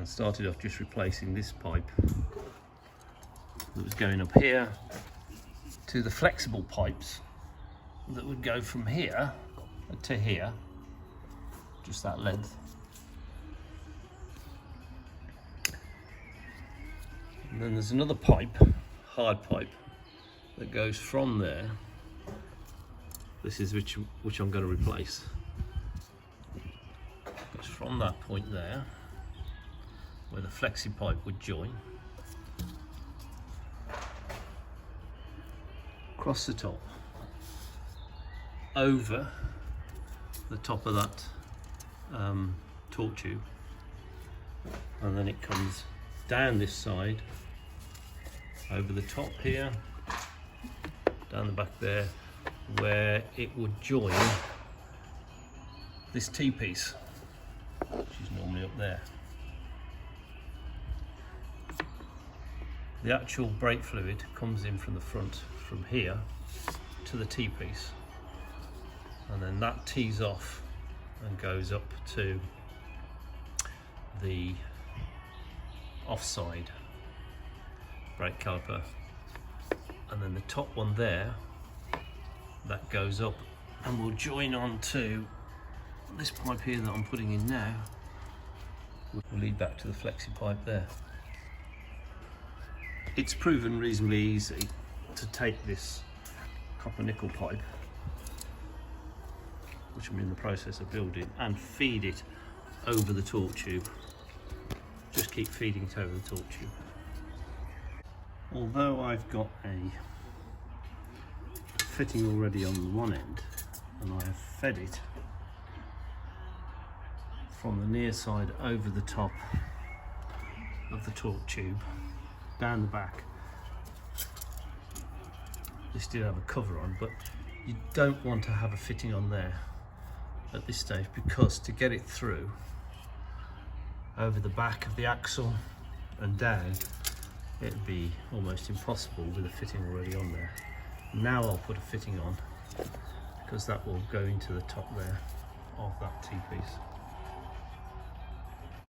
I started off just replacing this pipe that was going up here to the flexible pipes that would go from here to here, just that length. And then there's another pipe, hard pipe, that goes from there. This is which I'm going to replace. Goes from that point there, where the flexi pipe would join, across the top, over the top of that torque tube, and then it comes down this side, over the top here, down the back there, where it would join this T-piece, which is normally up there. The actual brake fluid comes in from the front, from here to the T-piece, and then that tees off and goes up to the offside brake caliper, and then the top one there, that goes up and will join on to this pipe here that I'm putting in now, which will lead back to the flexi pipe there. It's proven reasonably easy to take this copper nickel pipe, which I'm in the process of building, and feed it over the torque tube. Just keep feeding it over the torque tube. Although I've got a fitting already on one end, and I have fed it from the near side over the top of the torque tube, down the back. This did have a cover on, but you don't want to have a fitting on there at this stage, because to get it through over the back of the axle and down, it'd be almost impossible with a fitting already on there. Now I'll put a fitting on, because that will go into the top there of that T-piece.